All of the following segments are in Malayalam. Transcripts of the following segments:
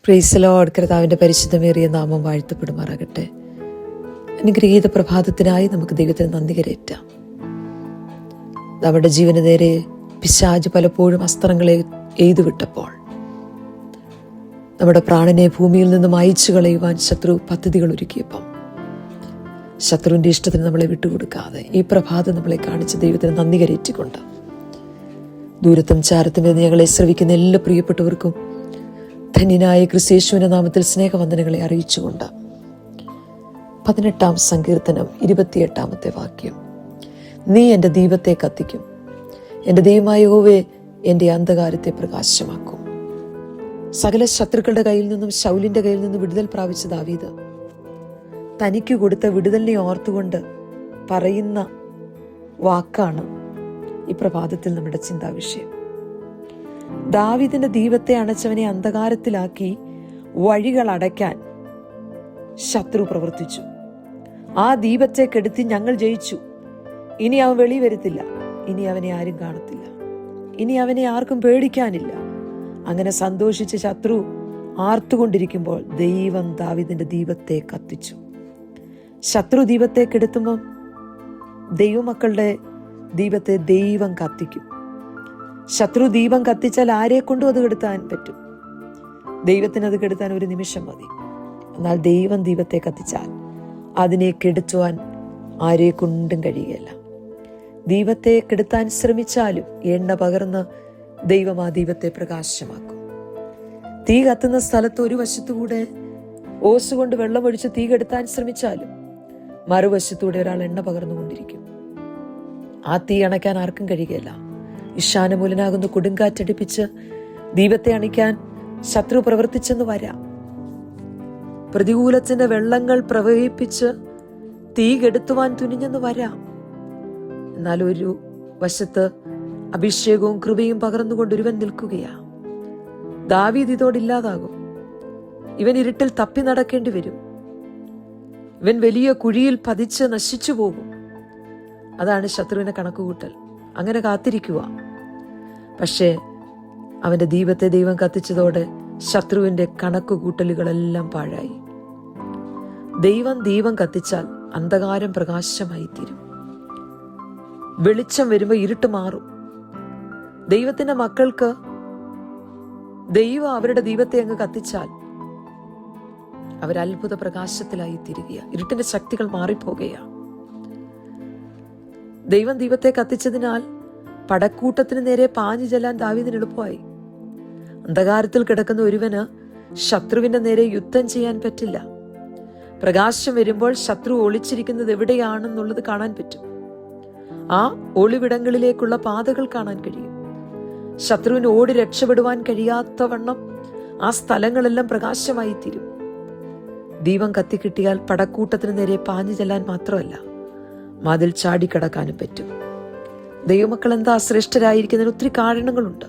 Praise the Lord. കർത്താവിൻ്റെ പരിശുദ്ധമേറിയ നാമം വാഴ്ത്തപ്പെടുമാറാകട്ടെ. അനുഗ്രഹീത പ്രഭാതത്തിനായി നമുക്ക് ദൈവത്തിന് നന്ദി കരേറ്റാം. നമ്മുടെ ജീവന് നേരെ പിശാച് പലപ്പോഴും അസ്ത്രങ്ങളെ എയ്തുവിട്ടപ്പോൾ നമ്മുടെ പ്രാണനെ ഭൂമിയിൽ നിന്നും അയച്ചു കളയുവാൻ ശത്രു പദ്ധതികൾ ഒരുക്കിയപ്പം ശത്രുവിൻ്റെ ഇഷ്ടത്തിന് നമ്മളെ വിട്ടുകൊടുക്കാതെ ഈ പ്രഭാതം നമ്മളെ കാണിച്ച് ദൈവത്തിന് നന്ദി കരേറ്റിക്കൊണ്ട് ദൂരത്തും ചാരത്തും നിന്ന് ഞങ്ങളെ ശ്രവിക്കുന്ന എല്ലാ പ്രിയപ്പെട്ടവർക്കും ധന്യനായ ക്രിസ്തയേശുവിന്റെ നാമത്തിൽ സ്നേഹവന്ദനങ്ങളെ അറിയിച്ചുകൊണ്ട് 18-ാം സങ്കീർത്തനം 28-ാമത്തെ വാക്യം: നീ എൻ്റെ ദീപത്തെ കത്തിക്കും, എൻ്റെ ദൈവമായ യഹോവേ എൻ്റെ അന്ധകാരത്തെ പ്രകാശമാക്കും. സകല ശത്രുക്കളുടെ കയ്യിൽ നിന്നും ശൗലിന്റെ കയ്യിൽ നിന്നും വിടുതൽ പ്രാപിച്ച ദാവീദ് തനിക്ക് കൊടുത്ത വിടുതലിനെ ഓർത്തുകൊണ്ട് പറയുന്ന വാക്കാണ് ഈ പ്രഭാതത്തിൽ നമ്മുടെ ചിന്താവിഷയം. ദാവീദിന്റെ ദീപത്തെ അണച്ചവനെ അന്ധകാരത്തിലാക്കി വഴികൾ അടയ്ക്കാൻ ശത്രു പ്രവർത്തിച്ചു. ആ ദീപത്തെ കെടുത്തി ഞങ്ങൾ ജയിച്ചു, ഇനി അവൻ വെളി വരുത്തില്ല, ഇനി അവനെ ആരും കാണത്തില്ല, ഇനി അവനെ ആർക്കും പേടിക്കാനില്ല. അങ്ങനെ സന്തോഷിച്ച് ശത്രു ആർത്തുകൊണ്ടിരിക്കുമ്പോൾ ദൈവം ദാവീദിന്റെ ദീപത്തെ കത്തിച്ചു. ശത്രു ദീപത്തെ കെടുത്തുമ്പം ദൈവമക്കളുടെ ദീപത്തെ ദൈവം കത്തിക്കും. ശത്രു ദീപം കത്തിച്ചാൽ ആരെ കൊണ്ടും അത് കെടുത്താൻ പറ്റും. ദൈവത്തിന് അത് കെടുത്താൻ ഒരു നിമിഷം മതി. എന്നാൽ ദൈവം ദീപത്തെ കത്തിച്ചാൽ അതിനെ കെടുത്തുവാൻ ആരെ കൊണ്ടും കഴിയുകയില്ല. ദീപത്തെ കെടുത്താൻ ശ്രമിച്ചാലും എണ്ണ പകർന്ന് ദൈവം ആ ദീപത്തെ പ്രകാശമാക്കും. തീ കത്തുന്ന സ്ഥലത്ത് ഒരു വശത്തുകൂടെ ഓസുകൊണ്ട് വെള്ളമൊഴിച്ച് തീ കെടുത്താൻ ശ്രമിച്ചാലും മറുവശത്തൂടെ ഒരാൾ എണ്ണ പകർന്നുകൊണ്ടിരിക്കും. ആ തീ അണയ്ക്കാൻ ആർക്കും കഴിയുകയില്ല. ഈശാനമൂലനാകുന്ന കൊടുങ്കാറ്റടിപ്പിച്ച് ദീപത്തെ അണിക്കാൻ ശത്രു പ്രവർത്തിച്ചെന്ന് വരാം. പ്രതികൂലത്തിന്റെ വെള്ളങ്ങൾ പ്രവഹിപ്പിച്ച് തീ കെടുത്തുവാൻ തുനിഞ്ഞെന്ന് വരാം. എന്നാൽ ഒരു വശത്ത് അഭിഷേകവും കൃപയും പകർന്നുകൊണ്ട് ഒരുവൻ നിൽക്കുകയാ. ദാവീദ് ഇതോടില്ലാതാകും. ഇവൻ ഇരുട്ടിൽ തപ്പി നടക്കേണ്ടി വരും. ഇവൻ വലിയ കുഴിയിൽ പതിച്ച് നശിച്ചു പോകും. അതാണ് ശത്രുവിനെ കണക്കുകൂട്ടൽ. അങ്ങനെ കാത്തിരിക്കുക. പക്ഷേ അവന്റെ ദീപത്തെ ദൈവം കത്തിച്ചതോടെ ശത്രുവിന്റെ കണക്കുകൂട്ടലുകളെല്ലാം പാഴായി. ദൈവം ദീപം കത്തിച്ചാൽ അന്ധകാരം പ്രകാശമായി തീരും. വെളിച്ചം വരുമ്പോൾ ഇരുട്ട് മാറും. ദൈവത്തിന്റെ മക്കൾക്ക് ദൈവം അവരുടെ ദീപത്തെ അങ്ങ് കത്തിച്ചാൽ അവരത്ഭുത പ്രകാശത്തിലായി തീരുകയാണ്. ഇരുട്ടിന്റെ ശക്തികൾ മാറിപ്പോകുകയാണ്. ദൈവം ദീപത്തെ കത്തിച്ചതിനാൽ പടക്കൂട്ടത്തിന് നേരെ പാഞ്ഞു ചെല്ലാൻ ദാവീദിന് എളുപ്പമായി. അന്ധകാരത്തിൽ കിടക്കുന്ന ഒരുവന് ശത്രുവിന്റെ നേരെ യുദ്ധം ചെയ്യാൻ പറ്റില്ല. പ്രകാശം വരുമ്പോൾ ശത്രു ഒളിച്ചിരിക്കുന്നത് എവിടെയാണെന്നുള്ളത് കാണാൻ പറ്റും. ആ ഒളിവിടങ്ങളിലേക്കുള്ള പാതകൾ കാണാൻ കഴിയും. ശത്രുവിന് ഓടി രക്ഷപ്പെടുവാൻ കഴിയാത്തവണ്ണം ആ സ്ഥലങ്ങളെല്ലാം പ്രകാശമായി തീരും. ദീപം കത്തിക്കിട്ടിയാൽ പടക്കൂട്ടത്തിന് നേരെ പാഞ്ഞു ചെല്ലാൻ മാത്രമല്ല, മതിൽ ചാടിക്കടക്കാനും പറ്റും. ദൈവമക്കൾ എന്താ ശ്രേഷ്ഠരായിരിക്കുന്നതിന് ഒത്തിരി കാരണങ്ങളുണ്ട്.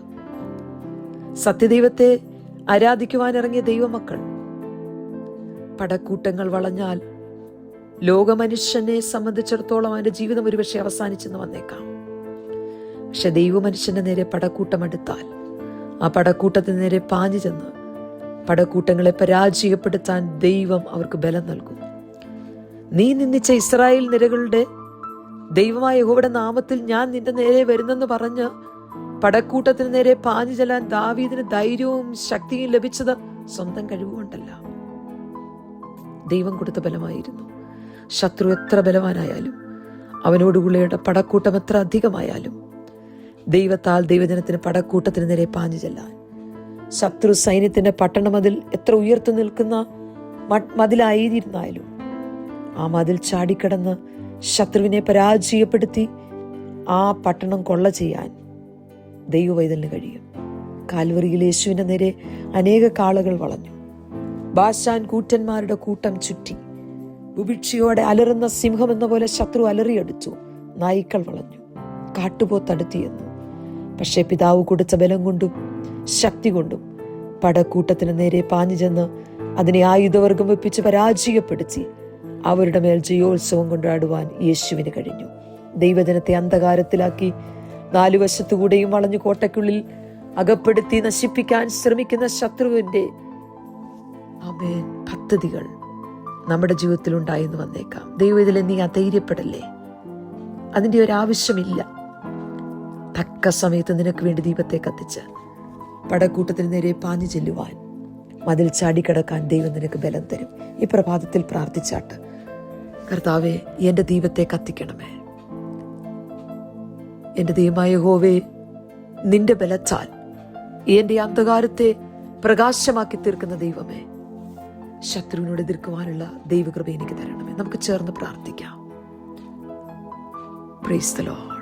സത്യദൈവത്തെ ആരാധിക്കുവാൻ ഇറങ്ങിയ ദൈവമക്കൾ പടക്കൂട്ടങ്ങൾ വളഞ്ഞാൽ ലോകമനുഷ്യനെ സംബന്ധിച്ചിടത്തോളം അവന്റെ ജീവിതം ഒരുപക്ഷെ അവസാനിച്ചെന്ന് വന്നേക്കാം. പക്ഷെ ദൈവമനുഷ്യന്റെ നേരെ പടക്കൂട്ടം എടുത്താൽ ആ പടക്കൂട്ടത്തിന് നേരെ പാഞ്ഞു ചെന്ന് പടക്കൂട്ടങ്ങളെ പരാജയപ്പെടുത്താൻ ദൈവം അവർക്ക് ബലം നൽകും. നീ നിന്ദിച്ച ഇസ്രായേൽ നിരകളുടെ ദൈവമായ യഹോവയുടെ നാമത്തിൽ ഞാൻ നിന്റെ നേരെ വരുന്നെന്ന് പറഞ്ഞ് പടക്കൂട്ടത്തിന് നേരെ പാഞ്ഞു ചെല്ലാൻ ദാവീദിന് ധൈര്യവും ശക്തിയും ലഭിച്ചത് സ്വന്തം കഴിവുകൊണ്ടല്ല, ദൈവം കൊടുത്ത ബലമായിരുന്നു. ശത്രു എത്ര ബലവാനായാലും, അവനോടുകൂടെയുള്ള പടക്കൂട്ടം എത്ര അധികമായാലും, ദൈവത്താൽ ദൈവജനത്തിന് പടക്കൂട്ടത്തിന് നേരെ പാഞ്ഞു ചെല്ലാൻ, ശത്രു സൈന്യത്തിന്റെ പട്ടണമതിൽ എത്ര ഉയർത്തു നിൽക്കുന്ന മതിലായിരുന്നാലും ആ മതിൽ ചാടിക്കടന്ന് ശത്രുവിനെ പരാജയപ്പെടുത്തി ആ പട്ടണം കൊള്ള ചെയ്യാൻ ദൈവവൈതലിന് കഴിയും. കാൽവറിയിൽ യേശുവിന്റെ നേരെ അനേക കാളകൾ വളഞ്ഞു. ബാശാൻ കൂറ്റന്മാരുടെ കൂട്ടം ചുറ്റി. ബുഭിക്ഷയോടെ അലറുന്ന സിംഹം എന്ന പോലെ ശത്രു അലറിയടിച്ചു. നായ്ക്കൾ വളഞ്ഞു, കാട്ടുപോത്തടുത്തിയെന്നു. പക്ഷേ പിതാവ് കൊടുത്ത ബലം കൊണ്ടും ശക്തി കൊണ്ടും പടക്കൂട്ടത്തിന് നേരെ പാഞ്ഞു ചെന്ന് അതിനെ ആയുധവർഗം വെപ്പിച്ച് പരാജയപ്പെടുത്തി അവരുടെ മേൽ ജയോത്സവം കൊണ്ടാടുവാൻ യേശുവിന് കഴിഞ്ഞു. ദൈവജനത്തെ അന്ധകാരത്തിലാക്കി 4 വശത്തുകൂടെയും വളഞ്ഞു കോട്ടയ്ക്കുള്ളിൽ അകപ്പെടുത്തി നശിപ്പിക്കാൻ ശ്രമിക്കുന്ന ശത്രുവിന്റെ ആമേൻ. പദ്ധതികൾ നമ്മുടെ ജീവിതത്തിൽ ഉണ്ടായെന്ന് വന്നേക്കാം. ദൈവം ഇതിൽ നീ അധൈര്യപ്പെടല്ലേ. അതിൻ്റെ ഒരു ആവശ്യമില്ല. തക്ക സമയത്ത് നിനക്ക് വേണ്ടി ദീപത്തെ കത്തിച്ച് പടക്കൂട്ടത്തിന് നേരെ പാഞ്ഞു ചെല്ലുവാൻ, മതിൽ ചാടിക്കടക്കാൻ ദൈവം നിനക്ക് ബലം തരും. ഈ പ്രഭാതത്തിൽ പ്രാർത്ഥിച്ചാട്ട്, കർത്താവേ, എൻ്റെ ദീപത്തെ കത്തിക്കണമേ. എൻ്റെ ദൈവമായ യഹോവേ, നിന്റെ ബലത്താൽ എൻ്റെ അന്ധകാരത്തെ പ്രകാശമാക്കി തീർക്കുന്ന ദൈവമേ, ശത്രുവിനോട് എതിർക്കുവാനുള്ള ദൈവകൃപ എനിക്ക് തരണമേ. നമുക്ക് ചേർന്ന് പ്രാർത്ഥിക്കാം. Praise the Lord.